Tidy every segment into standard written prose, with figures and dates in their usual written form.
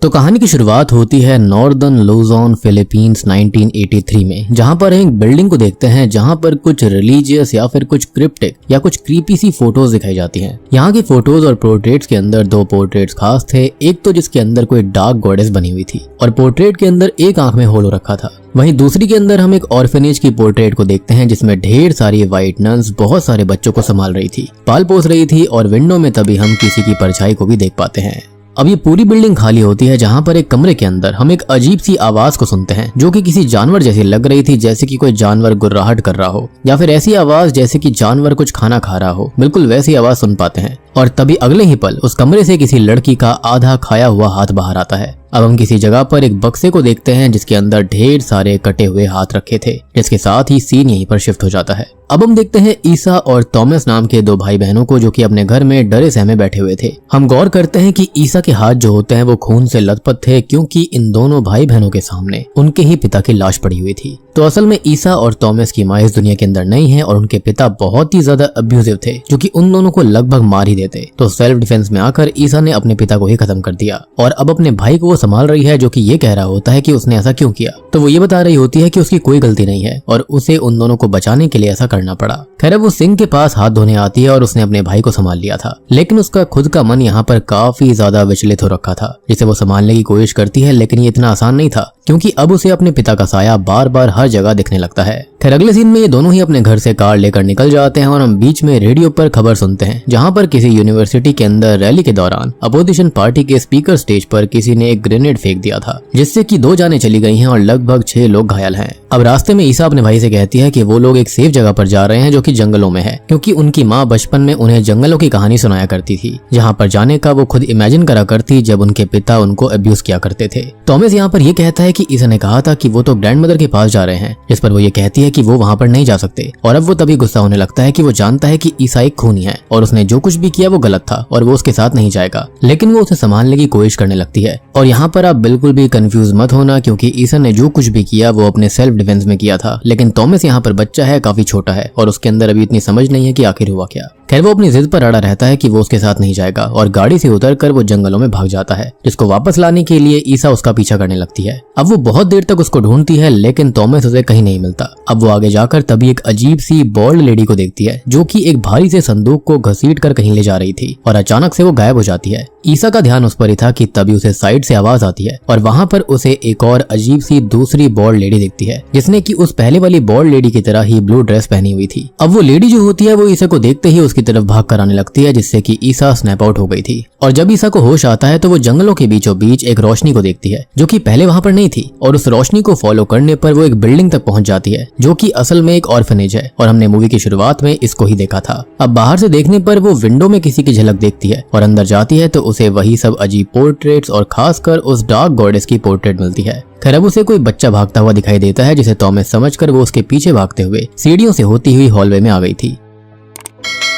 तो कहानी की शुरुआत होती है नॉर्दर्न लुजोन फिलीपींस 1983 में, जहां पर एक बिल्डिंग को देखते हैं जहां पर कुछ रिलीजियस या फिर कुछ क्रिप्टिक या कुछ क्रीपी सी फोटोज दिखाई जाती हैं। यहाँ की फोटोज और पोर्ट्रेट्स के अंदर दो पोर्ट्रेट्स खास थे। एक तो जिसके अंदर कोई डार्क गॉडेस बनी हुई थी और पोर्ट्रेट के अंदर एक आंख में होल हो रखा था। वहीं दूसरी के अंदर हम एक ऑर्फनेज की पोर्ट्रेट को देखते हैं जिसमें ढेर सारी व्हाइट नन्स बहुत सारे बच्चों को संभाल रही थी, पाल पोस रही थी और विंडो में तभी हम किसी की परछाई को भी देख पाते हैं। अब ये पूरी बिल्डिंग खाली होती है जहां पर एक कमरे के अंदर हम एक अजीब सी आवाज को सुनते हैं जो कि किसी जानवर जैसी लग रही थी, जैसे कि कोई जानवर गुर्राहट कर रहा हो या फिर ऐसी आवाज जैसे कि जानवर कुछ खाना खा रहा हो। बिल्कुल वैसी आवाज सुन पाते हैं और तभी अगले ही पल उस कमरे से किसी लड़की का आधा खाया हुआ हाथ बाहर आता है। अब हम किसी जगह पर एक बक्से को देखते हैं जिसके अंदर ढेर सारे कटे हुए हाथ रखे थे, जिसके साथ ही सीन यहीं पर शिफ्ट हो जाता है। अब हम देखते हैं ईसा और थॉमस नाम के दो भाई बहनों को जो कि अपने घर में डरे सहमे बैठे हुए थे। हम गौर करते हैं कि ईसा के हाथ जो होते हैं वो खून से लथपथ थे क्योंकि इन दोनों भाई बहनों के सामने उनके ही पिता की लाश पड़ी हुई थी। तो असल में ईसा और थॉमस की माँ इस दुनिया के अंदर नहीं है और उनके पिता बहुत ही ज्यादा अब्यूजिव थे जो कि उन दोनों को लगभग मार ही देते। तो सेल्फ डिफेंस में आकर ईसा ने अपने पिता को ही खत्म कर दिया और अब अपने भाई को वो संभाल रही है जो कि ये कह रहा होता है कि उसने ऐसा क्यों किया। तो वो ये बता रही होती है कि उसकी कोई गलती नहीं है और उसे उन दोनों को बचाने के लिए ऐसा करना पड़ा। खैर वो सिंक के पास हाथ धोने आती है और उसने अपने भाई को संभाल लिया था, लेकिन उसका खुद का मन यहाँ पर काफी ज्यादा विचलित हो रखा था जिसे वो संभालने की कोशिश करती है, लेकिन ये इतना आसान नहीं था क्योंकि अब उसे अपने पिता का साया बार बार हर जगह दिखने लगता है। खैर अगले सीन में ये दोनों ही अपने घर से कार लेकर निकल जाते हैं और हम बीच में रेडियो पर खबर सुनते हैं जहां पर किसी यूनिवर्सिटी के अंदर रैली के दौरान अपोजिशन पार्टी के स्पीकर स्टेज पर किसी ने एक ग्रेनेड फेंक दिया था जिससे कि 2 जानें चली गई हैं और लगभग 6 लोग घायल हैं। अब रास्ते में ईसा अपने भाई से कहती है कि वो लोग एक सेफ जगह पर जा रहे हैं जो कि जंगलों में है, क्योंकि उनकी माँ बचपन में उन्हें जंगलों की कहानी सुनाया करती थी जहाँ पर जाने का वो खुद इमेजिन करा करती जब उनके पिता उनको अब्यूज किया करते थे। थॉमस यहाँ पर ये कहता है कि ईसा ने कहा था कि वो तो ग्रैंडमदर के पास जा रहे हैं, जिस पर वो ये कहती है कि वो वहाँ पर नहीं जा सकते और अब वो तभी गुस्सा होने लगता है कि वो जानता है कि ईसा एक खूनी है और उसने जो कुछ भी किया वो गलत था और वो उसके साथ नहीं जाएगा, लेकिन वो उसे संभालने की कोशिश करने लगती है। और यहाँ पर आप बिल्कुल भी कंफ्यूज मत होना क्योंकि ईसा ने जो कुछ भी किया वो अपने सेल्फ डिफेंस में किया था, लेकिन थॉमस यहाँ पर बच्चा है, काफी छोटा है और उसके अंदर अभी इतनी समझ नहीं है कि आखिर हुआ क्या। खैर वो अपनी जिद पर अड़ा रहता है कि वो उसके साथ नहीं जाएगा और गाड़ी से उतरकर वो जंगलों में भाग जाता है, जिसको वापस लाने के लिए ईसा उसका पीछा करने लगती है। अब वो बहुत देर तक उसको ढूंढती है लेकिन थॉमस उसे कहीं नहीं मिलता। अब वो आगे जाकर तभी एक अजीब सी बॉल्ड लेडी को देखती है जो कि एक भारी से संदूक को घसीट कर कहीं ले जा रही थी और अचानक से वो गायब हो जाती है। ईसा का ध्यान उस पर ही था कि तभी उसे साइड से आवाज आती है और वहां पर उसे एक और अजीब सी दूसरी बॉल्ड लेडी दिखती है जिसने कि उस पहले वाली बॉल्ड लेडी की तरह ही ब्लू ड्रेस पहनी हुई थी। अब वो लेडी जो होती है वो ईसा को देखते ही उसकी तरफ भाग कर आने लगती है जिससे कि ईसा स्नैप आउट हो गई थी। और जब ईसा को होश आता है तो वो जंगलों के बीचों बीच एक रोशनी को देखती है जो कि पहले वहां पर नहीं थी और उस रोशनी को फॉलो करने पर वो एक बिल्डिंग तक पहुंच जाती है जो कि असल में एक ऑर्फनेज है और हमने मूवी की शुरुआत में इसको ही देखा था। अब बाहर से देखने पर वो विंडो में किसी की झलक देखती है और अंदर जाती है तो उसे वही सब अजीब पोर्ट्रेट्स और खासकर उस डार्क गॉडेस की पोर्ट्रेट मिलती है। खैर अब उसे कोई बच्चा भागता हुआ दिखाई देता है जिसे थॉमस समझकर वो उसके पीछे भागते हुए सीढ़ियों से होती हुई हॉलवे में आ गई थी।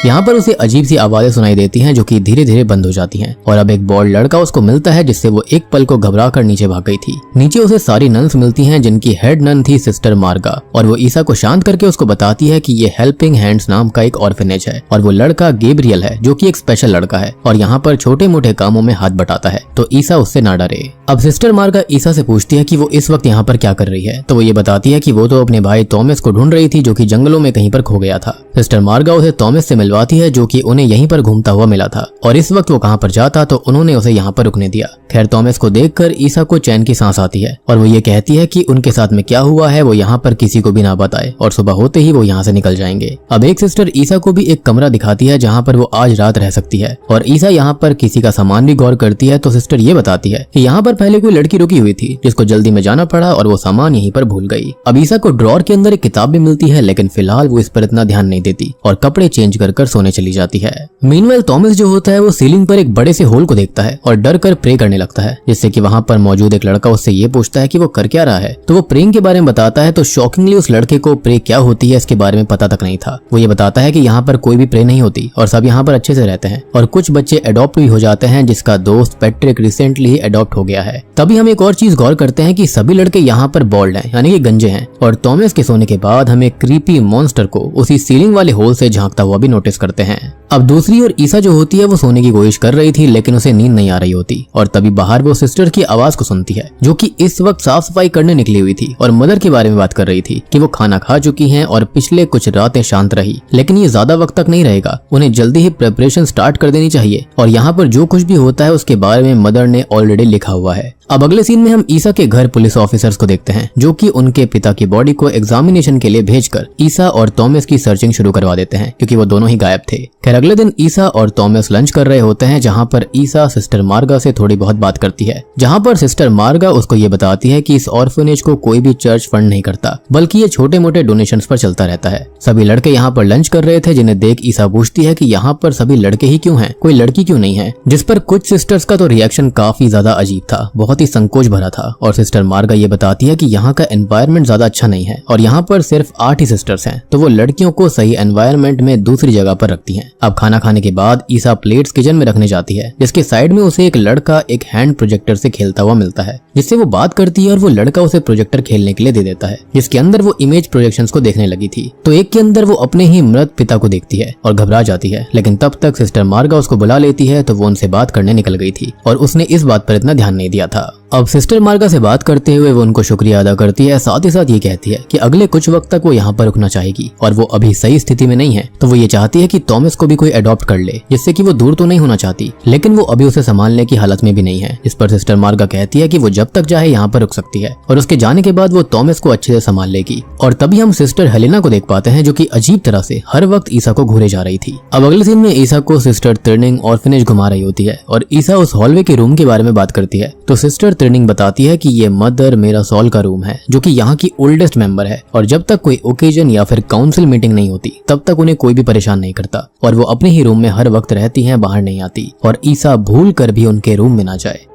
यहाँ पर उसे अजीब सी आवाजें सुनाई देती हैं जो कि धीरे धीरे बंद हो जाती हैं और अब एक बॉल्ड लड़का उसको मिलता है जिससे वो एक पल को घबरा कर नीचे भाग गई थी। नीचे उसे सारी नन्स मिलती हैं जिनकी हेड नन थी सिस्टर मार्गा और वो ईसा को शांत करके उसको बताती है कि ये हेल्पिंग हैंड्स नाम का एक ऑर्फनेज है और वो लड़का गैब्रियल है जो कि एक स्पेशल लड़का है और यहाँ पर छोटे मोटे कामों में हाथ बटाता है, तो ईसा उससे ना डरे। अब सिस्टर मार्गा ईसा से पूछती है कि वो इस वक्त यहाँ पर क्या कर रही है, तो वो ये बताती है कि वो तो अपने भाई थॉमस को ढूंढ रही थी जो कि जंगलों में कहीं पर खो गया था। सिस्टर मार्गा उसे थॉमस से मिलवाती है जो कि उन्हें यहीं पर घूमता हुआ मिला था और इस वक्त वो कहां पर जाता तो उन्होंने उसे यहाँ पर रुकने दिया। खैर थॉमस को देखकर ईसा को चैन की सांस आती है और वो ये कहती है कि उनके साथ में क्या हुआ है वो यहाँ पर किसी को भी ना बताए और सुबह होते ही वो यहाँ से निकल जाएंगे। अब एक सिस्टर ईसा को भी एक कमरा दिखाती है जहाँ पर वो आज रात रह सकती है और ईसा यहाँ पर किसी का सामान भी गौर करती है तो सिस्टर ये बताती है कि यहाँ पर पहले कोई लड़की रुकी हुई थी जिसको जल्दी में जाना पड़ा और वो सामान यहीं पर भूल गई। अब ईसा को ड्रॉर के अंदर एक किताब भी मिलती है लेकिन फिलहाल वो इस पर इतना ध्यान नहीं देती और कपड़े चेंज कर सोने चली जाती है। मीनवाइल थॉमस जो होता है वो सीलिंग पर एक बड़े से होल को देखता है और डर कर प्रे करने लगता है, जिससे कि वहां पर मौजूद एक लड़का उससे ये पूछता है कि वो कर क्या रहा है। तो वो प्रेइंग के बारे में बताता है तो शॉकिंगली उस लड़के को प्रे क्या होती है इसके बारे में पता तक नहीं था। वो ये बताता है कि यहाँ पर कोई भी प्रे नहीं होती और सब यहाँ पर अच्छे से रहते हैं और कुछ बच्चे अडॉप्ट भी हो जाते हैं जिसका दोस्त पैट्रिक रिसेंटली ही अडॉप्ट हो गया है। है। तभी हम एक और चीज गौर करते हैं कि सभी लड़के यहाँ पर बॉल्ड हैं, यानी कि गंजे हैं, और थॉमस के सोने के बाद हमें क्रीपी मॉन्स्टर को उसी सीलिंग वाले होल से झांकता हुआ भी नोटिस करते हैं। अब दूसरी ओर ईसा जो होती है वो सोने की कोशिश कर रही थी, लेकिन उसे नींद नहीं आ रही होती, और तभी बाहर वो सिस्टर की आवाज को सुनती है, जो कि इस वक्त साफ सफाई करने निकली हुई थी और मदर के बारे में बात कर रही थी कि वो खाना खा चुकी हैं और पिछले कुछ रातें शांत रही, लेकिन ये ज्यादा वक्त तक नहीं रहेगा, उन्हें जल्दी ही प्रिपरेशन स्टार्ट कर देनी चाहिए। और यहाँ पर जो कुछ भी होता है उसके बारे में मदर ने ऑलरेडी लिखा हुआ है। अब अगले सीन में हम ईसा के घर पुलिस ऑफिसर्स को देखते हैं, जो कि उनके पिता की बॉडी को एग्जामिनेशन के लिए भेजकर ईसा और थॉमस की सर्चिंग शुरू करवा देते हैं, क्योंकि वो दोनों ही गायब थे। खैर अगले दिन ईसा और थॉमस लंच कर रहे होते हैं, जहाँ पर ईसा सिस्टर मार्गा से थोड़ी बहुत बात करती है, जहाँ पर सिस्टर मार्गा उसको ये बताती है कि इस ऑर्फनेज को कोई भी चर्च फंड नहीं करता, बल्कि ये छोटे मोटे डोनेशंस पर चलता रहता है। सभी लड़के यहाँ पर लंच कर रहे थे, जिन्हें देख ईसा पूछती है कि यहाँ पर सभी लड़के ही क्यों हैं, कोई लड़की क्यों नहीं है, जिस पर कुछ सिस्टर्स का तो रिएक्शन काफी ज्यादा अजीब था, बहुत ही संकोच भरा था। और सिस्टर मार्गा ये बताती है कि यहाँ का एनवायरनमेंट ज्यादा अच्छा नहीं है और यहाँ पर सिर्फ 8 ही सिस्टर्स हैं, तो वो लड़कियों को सही एनवायरनमेंट में दूसरी जगह पर रखती हैं। अब खाना खाने के बाद ईसा प्लेट्स किचन में रखने जाती है, जिसके साइड में उसे एक लड़का एक हैंड प्रोजेक्टर से खेलता हुआ मिलता है, जिससे वो बात करती है और वो लड़का उसे प्रोजेक्टर खेलने के लिए दे देता है, जिसके अंदर वो इमेज प्रोजेक्शंस को देखने लगी थी। तो एक के अंदर वो अपने ही मृत पिता को देखती है और घबरा जाती है, लेकिन तब तक सिस्टर मार्गा उसको बुला लेती है, तो वो उनसे बात करने निकल गई थी और उसने इस बात पर इतना ध्यान नहीं दिया था। अब सिस्टर मार्गा से बात करते हुए वो उनको शुक्रिया अदा करती है, साथ ही साथ ये कहती है कि अगले कुछ वक्त तक वो यहाँ पर रुकना चाहेगी और वो अभी सही स्थिति में नहीं है, तो वो ये चाहती है कि थॉमस को भी कोई अडॉप्ट कर ले, जिससे कि वो दूर तो नहीं होना चाहती, लेकिन वो अभी उसे संभालने की हालत में भी नहीं है। इस पर सिस्टर मार्गा कहती है कि वो जब तक चाहे यहाँ पर रुक सकती है और उसके जाने के बाद वो थॉमस को अच्छे से संभाल लेगी। और तभी हम सिस्टर हेलेना को देख पाते हैं, जो कि अजीब तरह से हर वक्त ईसा को घूरे जा रही थी। अब अगले सीन में ईसा को सिस्टर त्रिनिंग ऑर्फनेज घुमा रही होती है और ईसा उस हॉलवे के रूम के बारे में बात करती है, तो सिस्टर त्रिनिंग बताती है कि ये मदर मेरा सॉल का रूम है, जो कि यहाँ की ओल्डेस्ट मेंबर है, और जब तक कोई ओकेजन या फिर काउंसिल मीटिंग नहीं होती तब तक उन्हें कोई भी परेशान नहीं करता, और वो अपने ही रूम में हर वक्त रहती हैं, बाहर नहीं आती, और ईसा भूल कर भी उनके रूम में ना जाए।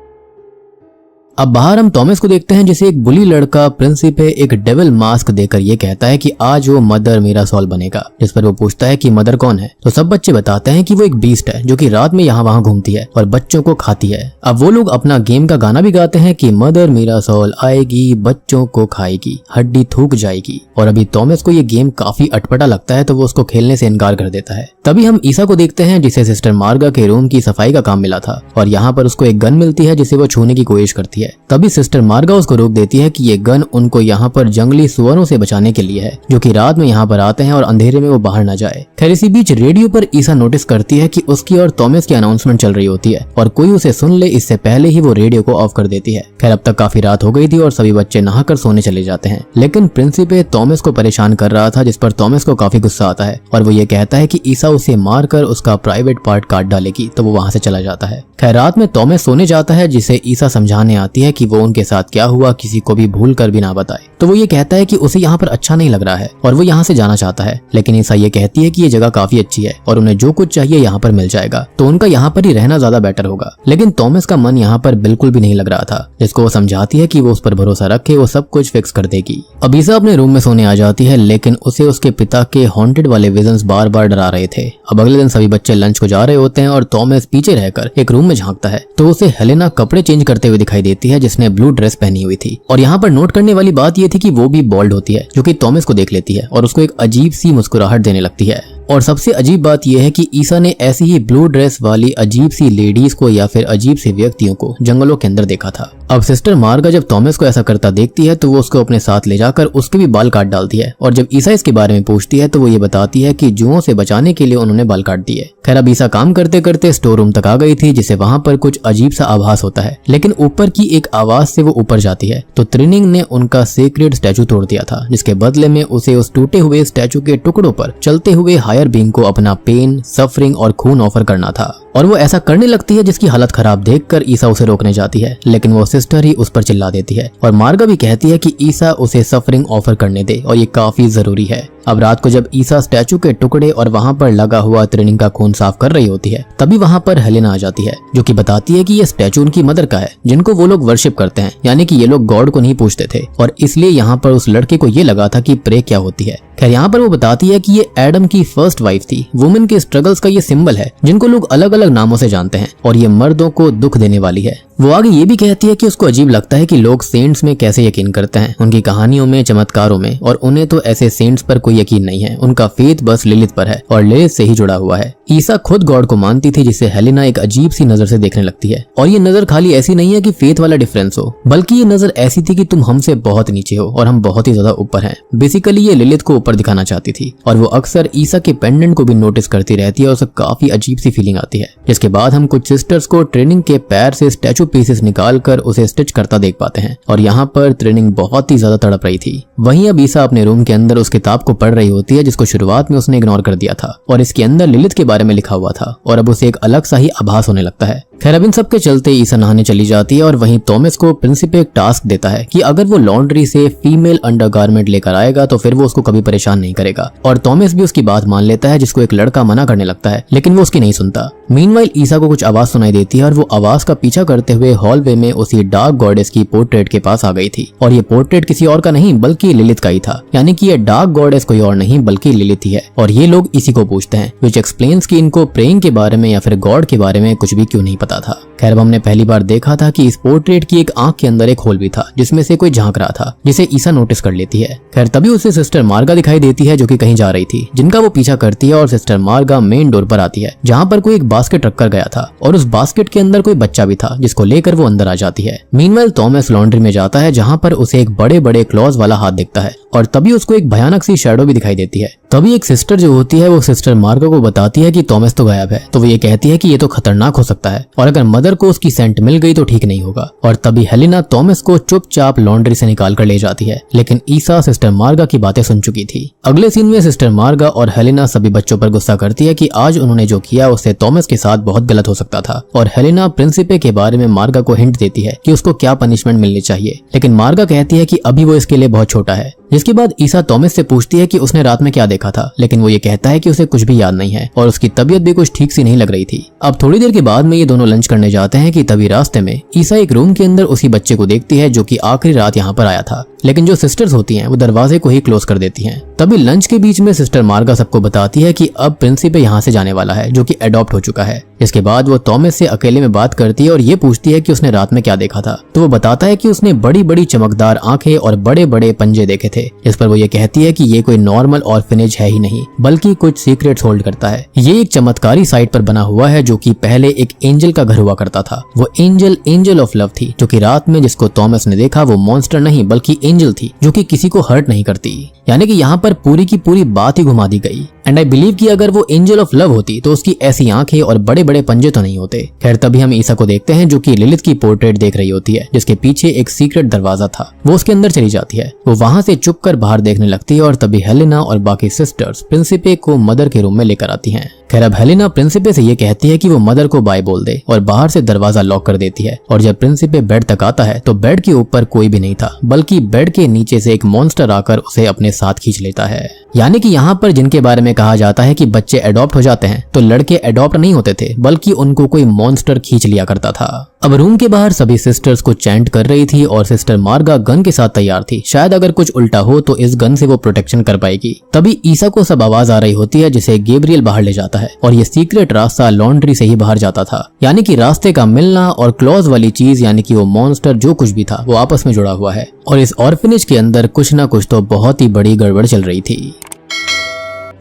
अब बाहर हम थॉमस को देखते हैं, जिसे एक बुली लड़का प्रिंसिपे एक डेविल मास्क देकर ये कहता है कि आज वो मदर मेरा सॉल बनेगा, जिस पर वो पूछता है कि मदर कौन है, तो सब बच्चे बताते हैं कि वो एक बीस्ट है, जो कि रात में यहाँ वहाँ घूमती है और बच्चों को खाती है। अब वो लोग अपना गेम का गाना भी गाते हैं कि मदर मेरा सॉल आएगी, बच्चों को खाएगी, हड्डी थूक जाएगी। और अभी थॉमस को ये गेम काफी अटपटा लगता है, तो वो उसको खेलने से इनकार कर देता है। तभी हम ईसा को देखते हैं, जिसे सिस्टर मार्गा के रूम की सफाई का काम मिला था, और यहाँ पर उसको एक गन मिलती है, जिसे वो छूने की कोशिश करती है। तभी सिस्टर मार्गा उसको रोक देती है कि ये गन उनको यहाँ पर जंगली सुअरों से बचाने के लिए है, जो कि रात में यहाँ पर आते हैं और अंधेरे में वो बाहर न जाए। खैर इसी बीच रेडियो पर ईसा नोटिस करती है कि उसकी और थॉमस की अनाउंसमेंट चल रही होती है और कोई उसे सुन ले, इससे पहले ही वो रेडियो को ऑफ कर देती है। खैर अब तक काफी रात हो गई थी और सभी बच्चे नहाकर सोने चले जाते हैं, लेकिन प्रिंसिपे थॉमस को परेशान कर रहा था, जिस पर थॉमस को काफी गुस्सा आता है और वो ये कहता है कि ईसा उसे मारकर उसका प्राइवेट पार्ट काट डालेगी, तो वो वहाँ से चला जाता है। खैर रात में थॉमस सोने जाता है, जिसे ईसा समझाने आती है कि वो उनके साथ क्या हुआ किसी को भी भूल कर भी ना बताए। तो वो ये कहता है कि उसे यहाँ पर अच्छा नहीं लग रहा है और वो यहाँ से जाना चाहता है, लेकिन ईसा ये कहती है कि ये जगह काफी अच्छी है और उन्हें जो कुछ चाहिए यहाँ पर मिल जाएगा, तो उनका यहाँ पर ही रहना ज्यादा बेटर होगा। लेकिन थॉमस का मन यहाँ पर बिल्कुल भी नहीं लग रहा था, जिसको वो समझाती है कि वो उस पर भरोसा रखे, वो सब कुछ फिक्स कर देगी। अब ईसा अपने रूम में सोने आ जाती है, लेकिन उसे उसके पिता के हॉन्टेड वाले विजन्स बार बार डरा रहे थे। अब अगले दिन सभी बच्चे लंच को जा रहे होते हैं और थॉमस पीछे रहकर एक रूम में झांकता है, तो उसे हेलेना कपड़े चेंज करते हुए दिखाई देती है, जिसने ब्लू ड्रेस पहनी हुई थी। और यहाँ पर नोट करने वाली बात ये थी कि वो भी बॉल्ड होती है, जो कि थॉमस को देख लेती है और उसको एक अजीब सी मुस्कुराहट देने लगती है। और सबसे अजीब बात यह है कि ईसा ने ऐसी ही ब्लू ड्रेस वाली अजीब सी लेडीज को या फिर अजीब से व्यक्तियों को जंगलों के अंदर देखा था। अब सिस्टर मार्गा जब थॉमस को ऐसा करता देखती है, तो वो उसको अपने साथ ले जाकर उसके भी बाल काट डालती है, और जब ईसा इसके बारे में पूछती है तो वो ये बताती है कि जुओं से बचाने के लिए उन्होंने बाल काट दिए। खैर अब ईसा काम करते करते स्टोर रूम तक आ गई थी, जिसे वहां पर कुछ अजीब सा आभास होता है, लेकिन ऊपर की एक आवाज से वो ऊपर जाती है, तो त्रिनिंग ने उनका सीक्रेट स्टैचू तोड़ दिया था, जिसके बदले में उसे उस टूटे हुए स्टैचू के टुकड़ों पर चलते हुए हायर बीइंग को अपना पेन, सफरिंग और खून ऑफर करना था। और वो ऐसा करने लगती है, जिसकी हालत खराब देखकर ईसा उसे रोकने जाती है, लेकिन वो सिस्टर ही उस पर चिल्ला देती है और मार्गा भी कहती है कि ईसा उसे सफरिंग ऑफर करने दे और ये काफी जरूरी है। अब रात को जब ईसा स्टैचू के टुकड़े और वहाँ पर लगा हुआ ट्रेनिंग का खून साफ कर रही होती है, तभी वहाँ पर हेलेना आ जाती है, जो कि बताती है कि ये स्टैचू उनकी मदर का है, जिनको वो लोग वर्शिप करते हैं, यानी कि ये लोग गॉड को नहीं पूछते थे और इसलिए यहाँ पर उस लड़के को ये लगा था कि प्रे क्या होती है। खैर यहाँ पर वो बताती है कि ये एडम की फर्स्ट वाइफ थी। वुमेन के स्ट्रगल्स का ये सिंबल है, जिनको लोग अलग अलग नामों से जानते हैं, और ये मर्दों को दुख देने वाली है। वो आगे ये भी कहती है कि उसको अजीब लगता है कि लोग सेंट्स में कैसे यकीन करते हैं, उनकी कहानियों में, चमत्कारों में, और उन्हें तो ऐसे सेंट्स पर कोई यकीन नहीं है। उनका फेथ बस लिलिथ पर है और लिलिथ से ही जुड़ा हुआ है। ईसा खुद गॉड को मानती थी, जिसे हेलेना एक अजीब सी नजर से देखने लगती है। और ये नजर खाली ऐसी नहीं है कि फेथ वाला डिफरेंस हो, बल्कि ये नजर ऐसी थी कि तुम हमसे बहुत नीचे हो और हम बहुत ही ज्यादा ऊपर हैं। बेसिकली ये लिलिथ को ऊपर दिखाना चाहती थी, और वो अक्सर ईसा के पेंडेंट को भी नोटिस करती रहती है और उसे काफी अजीब सी फीलिंग आती है। जिसके बाद हम कुछ सिस्टर्स को ट्रेनिंग के पैर से स्टैचू पीसेस निकाल कर उसे स्टिच करता देख पाते हैं, और यहाँ पर ट्रेनिंग बहुत ही ज्यादा तड़प रही थी। वहीं अब ईसा अपने रूम के अंदर उस किताब को पढ़ रही होती है, जिसको शुरुआत में उसने इग्नोर कर दिया था, और इसके अंदर लिलिथ के बारे में लिखा हुआ था, और अब उसे एक अलग सा ही आभास होने लगता है। खैर अब इन सब के चलते ईसा नहाने चली जाती है, और वहीं थॉमस को प्रिंसिपल एक टास्क देता है कि अगर वो लॉन्ड्री से फीमेल अंडरगारमेंट लेकर आएगा तो फिर वो उसको कभी परेशान नहीं करेगा, और थॉमस भी उसकी बात मान लेता है, जिसको एक लड़का मना करने लगता है, लेकिन वो उसकी नहीं सुनता। मीनवाइल ईसा को कुछ आवाज सुनाई देती है, और वो आवाज का पीछा करते हुए हॉलवे में उसी डार्क गॉडेस की पोर्ट्रेट के पास आ गई थी, और ये पोर्ट्रेट किसी और का नहीं बल्कि लिलिथ का ही था, यानी कि ये डार्क गॉडेस कोई और नहीं बल्कि लिलिथ ही है। और ये लोग इसी को पूछते हैं, विच एक्सप्लेन्स कि इनको प्रेइंग के बारे में या फिर गॉड के बारे में कुछ भी क्यों नहीं पता था। खैर हमने पहली बार देखा था कि इस पोर्ट्रेट की एक आंख के अंदर एक होल भी था, जिसमें से कोई झांक रहा था, जिसे ईसा नोटिस कर लेती है। खैर तभी उसे सिस्टर मार्गा दिखाई देती है, जो कि कहीं जा रही थी, जिनका वो पीछा करती है, और सिस्टर मार्गा मेन डोर पर आती है, जहाँ पर कोई एक बास्केट रखकर गया था, और उस बास्केट के अंदर कोई बच्चा भी था, जिसको लेकर वो अंदर आ जाती है। मीनवाइल थॉमस लॉन्ड्री में जाता है, जहाँ पर उसे एक बड़े बड़े क्लॉज वाला हाथ दिखता है, और तभी उसको एक भयानक सी शैडो भी दिखाई देती है। तभी एक सिस्टर जो होती है वो सिस्टर मार्गा को बताती है कि थॉमस तो गायब है, तो वो ये कहती है कि ये तो खतरनाक हो सकता है, और अगर मदर को उसकी सेंट मिल गई तो ठीक नहीं होगा। और तभी हेलेना थॉमस को चुपचाप लॉन्ड्री से निकाल कर ले जाती है, लेकिन ईसा सिस्टर मार्गा की बातें सुन चुकी थी। अगले सीन में सिस्टर मार्गा और हेलेना सभी बच्चों पर गुस्सा करती है कि आज उन्होंने जो किया उससे थॉमस के साथ बहुत गलत हो सकता था, और हेलेना प्रिंसिपल के बारे में मार्गा को हिंट देती है कि उसको क्या पनिशमेंट मिलनी चाहिए, लेकिन मार्गा कहती है कि अभी वो इसके लिए बहुत छोटा है। जिसके बाद ईसा थॉमस से पूछती है कि उसने रात में क्या देखा था, लेकिन वो ये कहता है कि उसे कुछ भी याद नहीं है, और उसकी तबीयत भी कुछ ठीक सी नहीं लग रही थी। अब थोड़ी देर के बाद में ये दोनों लंच करने जाते हैं कि तभी रास्ते में ईसा एक रूम के अंदर उसी बच्चे को देखती है, जो कि आखिरी रात यहाँ पर आया था, लेकिन जो सिस्टर्स होती हैं वो दरवाजे को ही क्लोज कर देती हैं। तभी लंच के बीच में सिस्टर मार्गा सबको बताती है कि अब प्रिंसिपल यहाँ से जाने वाला है, जो कि अडॉप्ट हो चुका है। इसके बाद वो थॉमस से अकेले में बात करती है और ये पूछती है कि उसने रात में क्या देखा था, तो वो बताता है कि उसने बड़ी बड़ी चमकदार आंखें और बड़े बड़े पंजे देखे थे। इस पर वो ये कहती है कि ये कोई नॉर्मल ऑर्फनेज है ही नहीं, बल्कि कुछ सीक्रेट्स होल्ड करता है। ये एक चमत्कारी साइट पर बना हुआ है, जो कि पहले एक एंजल का घर हुआ करता था। वो एंजल ऑफ लव थी, जो कि रात में जिसको थॉमस ने देखा वो मॉन्स्टर नहीं बल्कि एंजल थी, जो कि किसी को हर्ट नहीं करती। यानी कि यहाँ पर पूरी की पूरी बात ही घुमा दी गई। एंड आई बिलीव कि अगर वो एंजल ऑफ लव होती तो उसकी ऐसी आंखें और बड़े बड़े पंजे तो नहीं होते। खैर तभी हम ईसा को देखते हैं, जो कि लिलिथ की पोर्ट्रेट देख रही होती है, जिसके पीछे एक सीक्रेट दरवाजा था। वो उसके अंदर चली जाती है, वो वहां से चुप कर बाहर देखने लगती है, और तभी हेलेना और बाकी सिस्टर्स प्रिंसिपल को मदर के रूम में लेकर आती हैं। खैर अब हेलेना प्रिंसिपल से ये कहती है कि वो मदर को बाय बोल दे, और बाहर से दरवाजा लॉक कर देती है। और जब प्रिंसिपल बेड तक आता है तो बेड के ऊपर कोई भी नहीं था, बल्कि बेड के नीचे से एक मॉन्स्टर आकर उसे अपने साथ खींच लेता है। यानी कि यहाँ पर जिनके बारे में कहा जाता है कि बच्चे अडॉप्ट हो जाते हैं, तो लड़के अडॉप्ट नहीं होते थे, बल्कि उनको कोई मॉन्स्टर खींच लिया करता था। अब रूम के बाहर सभी सिस्टर्स को चैंट कर रही थी, और सिस्टर मार्गा गन के साथ तैयार थी। शायद अगर कुछ उल्टा हो तो इस गन से वो प्रोटेक्शन कर पाएगी। तभी ईसा को सब आवाज आ रही होती है, जिसे गैब्रियल बाहर ले जाता है, और ये सीक्रेट रास्ता लॉन्ड्री से ही बाहर जाता था। यानी कि रास्ते का मिलना और क्लॉज वाली चीज, यानी कि वो मॉन्स्टर जो कुछ भी था वो आपस में जुड़ा हुआ है, और इस ऑर्फनेज के अंदर कुछ ना कुछ तो बहुत ही बड़ी गड़बड़ चल रही थी।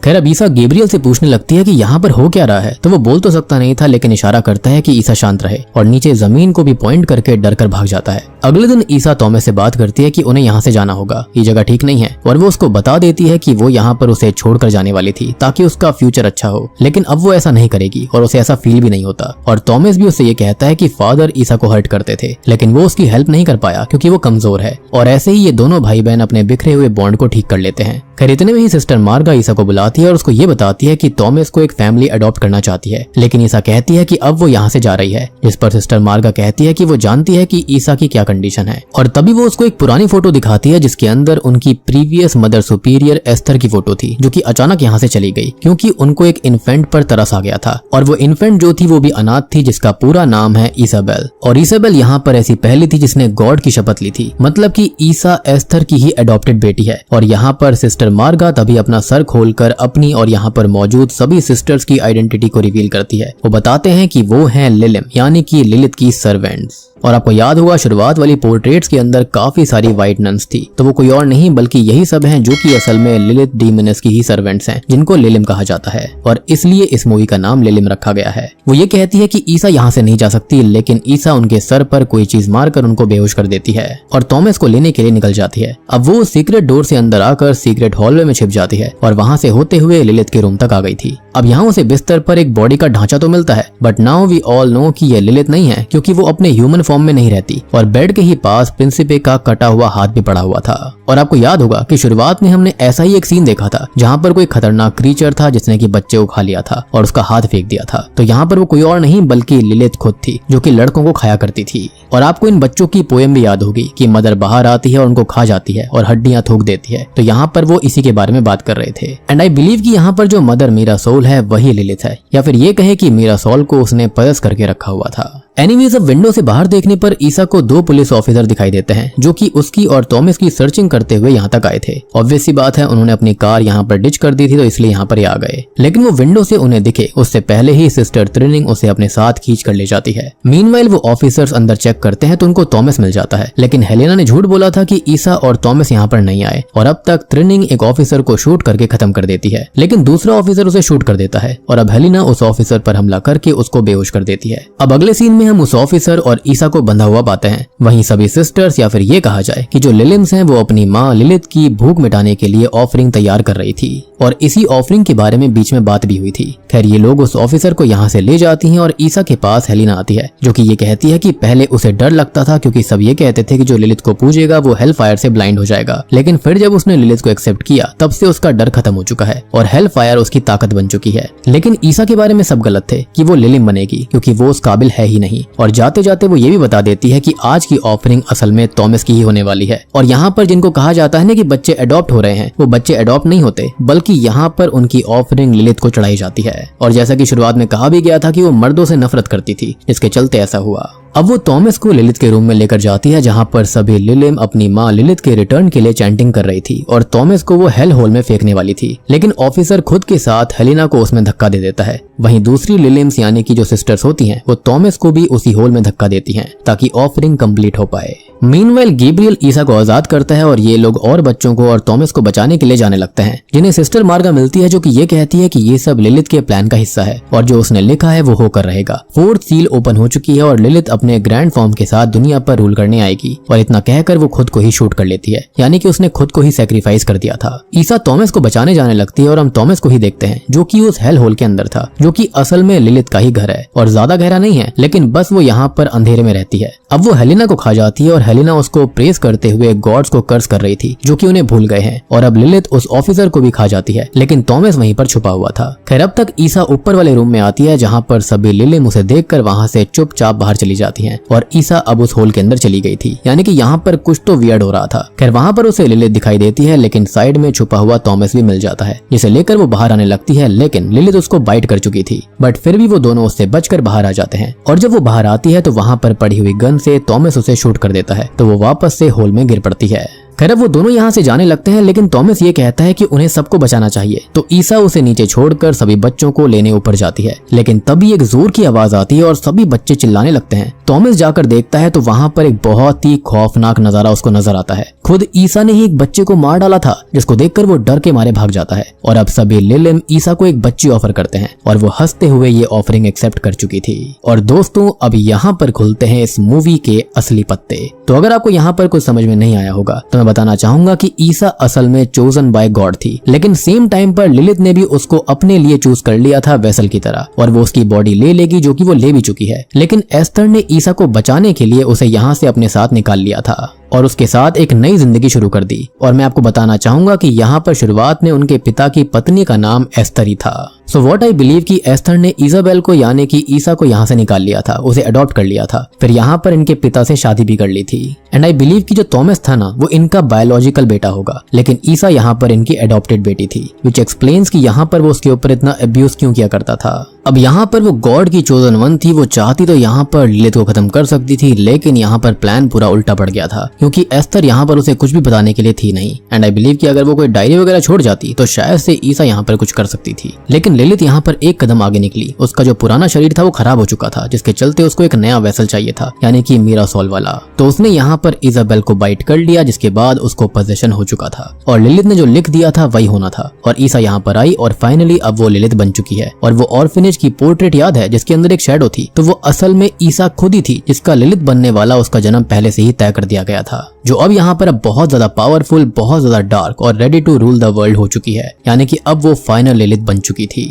खैर अब ईसा गैब्रियल से पूछने लगती है कि यहाँ पर हो क्या रहा है, तो वो बोल तो सकता नहीं था, लेकिन इशारा करता है कि ईसा शांत रहे, और नीचे जमीन को भी पॉइंट करके डर कर भाग जाता है। अगले दिन ईसा थॉमस से बात करती है कि उन्हें यहाँ से जाना होगा, ये जगह ठीक नहीं है, और वो उसको बता देती है कि वो यहाँ पर उसे छोड़कर जाने वाली थी ताकि उसका फ्यूचर अच्छा हो। लेकिन अब वो ऐसा नहीं करेगी, और उसे ऐसा फील भी नहीं होता। और थॉमस भी उससे ये कहता है कि फादर ईसा को हर्ट करते थे, लेकिन वो उसकी हेल्प नहीं कर पाया क्योंकि वो कमजोर है। और ऐसे ही ये दोनों भाई बहन अपने बिखरे हुए बॉन्ड को ठीक कर लेते हैं। खैर इतने में ही सिस्टर मार्गा ईसा को बुलाती है और उसको ये बताती है कि थॉमस को एक फैमिली अडॉप्ट करना चाहती है, लेकिन ईसा कहती है कि अब वो यहाँ से जा रही है। जिस पर सिस्टर मार्गा कहती है कि वो जानती है कि ईसा की क्या कंडीशन है, और तभी वो उसको एक पुरानी फोटो दिखाती है जिसके अंदर उनकी प्रीवियस मदर सुपीरियर एस्थर की फोटो थी, जो कि अचानक यहाँ से चली गई क्योंकि उनको एक इन्फेंट पर तरस आ गया था। और वो इन्फेंट जो थी वो भी अनाथ थी, जिसका पूरा नाम है इसाबेल। और इसाबेल यहाँ पर ऐसी पहली थी जिसने गॉड की शपथ ली थी, मतलब कि ईसा एस्थर की ही अडॉप्टेड बेटी है। और यहाँ पर सिस्टर मार्गा तभी अपना सर खोलकर अपनी और यहाँ पर मौजूद सभी सिस्टर्स की आइडेंटिटी को रिवील करती है। वो बताते हैं कि वो हैं लिलिम, यानी कि लिलिथ की सर्वेंट्स। और आपको याद होगा शुरुआत वाली पोर्ट्रेट्स के अंदर काफी सारी व्हाइट नन्स थी, तो वो कोई और नहीं बल्कि यही सब हैं जो कि असल में लिलिथ डीमनस की ही सर्वेंट्स हैं, जिनको लिलिम कहा जाता है, और इसलिए इस मूवी का नाम लिलिम रखा गया है। वो ये कहती है कि ईसा यहाँ से नहीं जा सकती, लेकिन ईसा उनके सर पर कोई चीज मारकर उनको बेहोश कर देती है और थॉमस को लेने के लिए निकल जाती है। अब वो सीक्रेट डोर से अंदर आकर सीक्रेट हॉलवे में छिप जाती है और वहां से होते हुए लिलिथ के रूम तक आ गई थी। अब यहाँ उसे बिस्तर पर एक बॉडी का ढांचा तो मिलता है, but now we all know कि ये लिलिथ नहीं है, क्योंकि वो अपने ह्यूमन फॉर्म में नहीं रहती। और बेड के ही पास प्रिंसिपे का कटा हुआ हाथ भी पड़ा हुआ था। और आपको याद होगा कि शुरुआत में हमने ऐसा ही एक सीन देखा था जहाँ पर कोई खतरनाक क्रीचर था जिसने कि बच्चे को खा लिया था और उसका हाथ फेंक दिया था। तो यहाँ पर वो कोई और नहीं बल्कि लिलिथ खुद थी, जो कि लड़कों को खाया करती थी। और आपको इन बच्चों की पोएम भी याद होगी कि मदर बाहर आती है और उनको खा जाती है और हड्डियां थूक देती है। तो यहाँ पर वो इसी के बारे में बात कर रहे थे। एंड आई बिलीव कि यहाँ पर जो मदर मीरा सोल है वही लिलिथ है, या फिर ये कहे कि मीरा सोल को उसने परस करके रखा हुआ था। एनीवेज, अब विंडो से बाहर देखने पर ईसा को दो पुलिस ऑफिसर दिखाई देते हैं जो कि उसकी और थॉमस की सर्चिंग करते हुए यहाँ तक आए थे। ऑब्वियस सी बात है, उन्होंने अपनी कार यहाँ पर डिच कर दी थी, तो इसलिए यहाँ पर आ गए। लेकिन वो विंडो से उन्हें दिखे उससे पहले ही सिस्टर त्रिनिंग उसे अपने साथ खींच कर ले जाती है। मीनवाइल वो ऑफिसर्स अंदर चेक करते हैं तो उनको थॉमस मिल जाता है, लेकिन हेलेना ने झूठ बोला था कि ईसा और थॉमस यहाँ पर नहीं आए। और अब तक त्रिनिंग एक ऑफिसर को शूट करके खत्म कर देती है, लेकिन दूसरा ऑफिसर उसे शूट कर देता है और अब हेलेना उस ऑफिसर पर हमला करके उसको बेहोश कर देती है। अब अगले सीन में हम उस ऑफिसर और ईसा को बंधा हुआ पाते हैं। वहीं सभी सिस्टर्स, या फिर ये कहा जाए कि जो लिलिम्स हैं, वो अपनी माँ लिलिथ की भूख मिटाने के लिए ऑफरिंग तैयार कर रही थी और इसी ऑफरिंग के बारे में बीच में बात भी हुई थी। खैर ये लोग उस ऑफिसर को यहाँ से ले जाती हैं और ईसा के पास हेलिना आती है, जो कि ये कहती है कि पहले उसे डर लगता था क्योंकि सब ये कहते थे कि जो लिलिथ को पूजेगा वो हेल फायर से ब्लाइंड हो जाएगा, लेकिन फिर जब उसने लिलिथ को एक्सेप्ट किया तब से उसका डर खत्म हो चुका है और हेल फायर उसकी ताकत बन चुकी है। लेकिन ईसा के बारे में सब गलत थे कि वो लिलिम बनेगी, क्योंकि वो उस काबिल है ही नहीं। और जाते जाते वो ये भी बता देती है कि आज की ऑफरिंग असल में थॉमस की ही होने वाली है। और यहाँ पर जिनको कहा जाता है ना कि बच्चे अडॉप्ट हो रहे हैं, वो बच्चे अडॉप्ट नहीं होते, बल्कि यहाँ पर उनकी ऑफरिंग लिलिथ को चढ़ाई जाती है। और जैसा कि शुरुआत में कहा भी गया था कि वो मर्दों से नफरत करती थी, इसके चलते ऐसा हुआ। अब वो थॉमस को लिलिथ के रूम में लेकर जाती है, जहाँ पर सभी लिलिम अपनी माँ लिलिथ के रिटर्न के लिए चैंटिंग कर रही थी और थॉमस को वो हेल होल में फेंकने वाली थी, लेकिन ऑफिसर खुद के साथ हेलिना को उसमें धक्का दे देता है। वहीं दूसरी लिलिम्स यानी कि जो सिस्टर्स होती हैं, वो थॉमस को भी उसी होल में धक्का देती हैं ताकि ऑफरिंग कंप्लीट हो पाए। मीनवाइल गैब्रियल ईसा को आजाद करता है और ये लोग और बच्चों को और थॉमस को बचाने के लिए जाने लगते हैं, जिन्हें सिस्टर मार्गा मिलती है, जो कि ये कहती है कि ये सब लिलिथ के प्लान का हिस्सा है और जो उसने लिखा है वो होकर रहेगा। फोर्थ सील ओपन हो चुकी है और लिलिथ अपने ग्रैंड फॉर्म के साथ दुनिया पर रूल करने आएगी। और इतना कहकर वो खुद को ही शूट कर लेती है, यानी कि उसने खुद को ही सैक्रिफाइस कर दिया था। ईसा थॉमस को बचाने जाने लगती है और हम थॉमस को ही देखते हैं, जो कि उस हेल होल के अंदर था, जो कि असल में लिलिथ का ही घर है और ज्यादा गहरा नहीं है, लेकिन बस वो यहाँ पर अंधेरे में रहती है। अब वो हेलिना को खा जाती है और हेलिना उसको प्रेस करते हुए गॉड्स को कर्स कर रही थी, जो कि उन्हें भूल गए हैं। और अब लिलिथ उस ऑफिसर को भी खा जाती है, लेकिन थॉमस वहीं पर छुपा हुआ था। खैर अब तक ईसा ऊपर वाले रूम में आती है, जहाँ पर सभी लिलिम उसे देखकर वहाँ से चुपचाप बाहर चली जाती हैं और ईसा अब उस होल के अंदर चली गई थी, यानी कि यहाँ पर कुछ तो वियर्ड हो रहा था। खैर वहाँ पर उसे लिलिथ दिखाई देती है, लेकिन साइड में छुपा हुआ थॉमस भी मिल जाता है, जिसे लेकर वो बाहर आने लगती है, लेकिन लिलिथ उसको बाइट कर चुकी थी। बट फिर भी वो दोनों उससे बचकर बाहर आ जाते हैं और जब वो बाहर आती है तो वहाँ पर पड़ी हुई गन से थॉमस उसे शूट कर देता है, तो वो वापस से होल में गिर पड़ती है। खैर अब वो दोनों यहाँ से जाने लगते हैं, लेकिन थॉमस ये कहता है कि उन्हें सबको बचाना चाहिए, तो ईसा उसे नीचे छोड़कर सभी बच्चों को लेने ऊपर जाती है। लेकिन तभी एक जोर की आवाज आती है और सभी बच्चे चिल्लाने लगते हैं। थॉमस जाकर देखता है तो वहाँ पर एक बहुत ही खौफनाक नजारा उसको नजर आता है। खुद ईसा ने ही एक बच्चे को मार डाला था, जिसको देखकर वो डर के मारे भाग जाता है। और अब सभी लिलिम ईसा को एक बच्ची ऑफर करते हैं और वो हंसते हुए ये ऑफरिंग एक्सेप्ट कर चुकी थी। और दोस्तों अब यहाँ पर खुलते हैं इस मूवी के असली पत्ते। तो अगर आपको यहाँ पर कुछ समझ में नहीं आया होगा तो मैं बताना चाहूंगा कि ईसा असल में चोजन बाय गॉड थी, लेकिन सेम टाइम पर लिलिथ ने भी उसको अपने लिए चूज कर लिया था वेसल की तरह, और वो उसकी बॉडी ले लेगी, जो कि वो ले भी चुकी है। लेकिन एस्थर ने ईसा को बचाने के लिए उसे यहाँ से अपने साथ निकाल लिया था। और उसके साथ एक नई जिंदगी शुरू कर दी। और मैं आपको बताना चाहूंगा कि यहाँ पर शुरुआत में उनके पिता की पत्नी का नाम एस्थर ही था। सो व्हाट आई बिलीव कि एस्थर ने इजाबेल को यानी कि ईसा को यहाँ से निकाल लिया था, उसे अडॉप्ट कर लिया था, फिर यहाँ पर इनके पिता से शादी भी कर ली थी। एंड आई बिलीव कि जो थॉमस था ना वो इनका बायोलॉजिकल बेटा होगा, लेकिन ईसा यहाँ पर इनकी अडॉप्टेड बेटी थी, विच एक्सप्लेन्स कि यहाँ पर वो उसके ऊपर इतना अब्यूज क्यों किया करता था। अब यहाँ पर वो गॉड की चोजन वन थी, वो चाहती तो यहाँ पर लिलिथ को खत्म कर सकती थी, लेकिन यहाँ पर प्लान पूरा उल्टा पड़ गया था क्योंकि एस्थर यहाँ पर उसे कुछ भी बताने के लिए थी नहीं। एंड आई बिलीव कि अगर वो कोई डायरी वगैरह छोड़ जाती तो शायद से ईसा यहाँ पर कुछ कर सकती थी, लेकिन लिलिथ यहाँ पर एक कदम आगे निकली। उसका जो पुराना शरीर था वो खराब हो चुका था, जिसके चलते उसको एक नया वेसल चाहिए था, यानी कि मिरासोल वाला। तो उसने यहाँ पर इजाबेल को बाइट कर लिया, जिसके बाद उसको पोजेशन हो चुका था और लिलिथ ने जो लिख दिया था वही होना था। और ईसा यहाँ पर आई और फाइनली अब वो लिलिथ बन चुकी है। और वो ऑर्फनेज की पोर्ट्रेट याद है जिसके अंदर एक शैडो थी, तो वो असल में ईसा खुद ही थी, जिसका लिलिथ बनने वाला उसका जन्म पहले से ही तय कर दिया गया था, जो अब यहाँ पर बहुत ज्यादा पावरफुल, बहुत ज्यादा डार्क और ready to rule the world हो चुकी है, यानी कि अब वो फाइनल लिलिथ बन चुकी थी।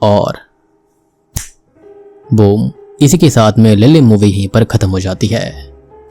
और बूम, इसी के साथ में लिलिम मूवी यहीं पर खत्म हो जाती है।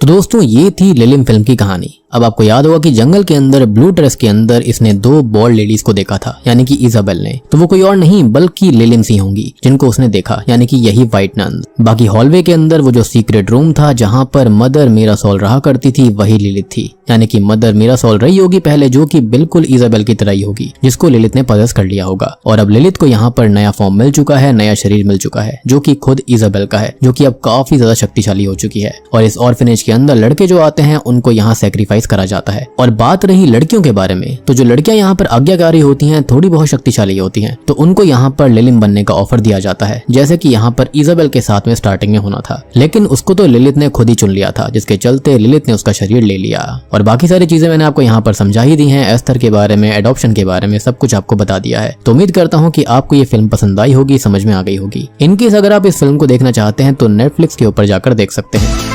तो दोस्तों ये थी लिलिम फिल्म की कहानी। अब आपको याद होगा कि जंगल के अंदर ब्लू ड्रेस के अंदर इसने दो बॉल्ड लेडीज को देखा था, यानी कि इजाबेल ने, तो वो कोई और नहीं बल्कि लिलिम सी होंगी जिनको उसने देखा, यानी कि यही व्हाइट नन। बाकी हॉलवे के अंदर वो जो सीक्रेट रूम था जहां पर मदर मिरासोल रहा करती थी वही लिलिथ थी, यानी कि मदर मिरासोल रही होगी पहले, जो कि बिल्कुल इजाबेल की तरह ही होगी, जिसको लिलिथ ने पजेस कर लिया होगा। और अब लिलिथ को यहाँ पर नया फॉर्म मिल चुका है, नया शरीर मिल चुका है, जो कि खुद इजाबेल का है, जो कि अब काफी ज्यादा शक्तिशाली हो चुकी है। और इस ऑर्फनेज के अंदर लड़के जो आते हैं उनको यहाँ सेक्रीफाइस करा जाता है। और बात रही लड़कियों के बारे में, तो जो लड़कियां यहाँ पर आज्ञाकारी होती हैं, थोड़ी बहुत शक्तिशाली होती हैं, तो उनको यहाँ पर लिलिम बनने का ऑफर दिया जाता है, जैसे कि यहाँ पर इजाबेल के साथ में स्टार्टिंग में होना था, लेकिन उसको तो लिलिथ ने खुद ही चुन लिया था, जिसके चलते लिलिथ ने उसका शरीर ले लिया। और बाकी सारी चीजें मैंने आपको यहाँ पर समझा ही दी हैं, एस्थर के बारे में, एडॉप्शन के बारे में, सब कुछ आपको बता दिया है। तो उम्मीद करता हूँ कि आपको ये फिल्म पसंद आई होगी, समझ में आ गई होगी। इनकेस अगर आप इस फिल्म को देखना चाहते हैं तो नेटफ्लिक्स के ऊपर जाकर देख सकते हैं।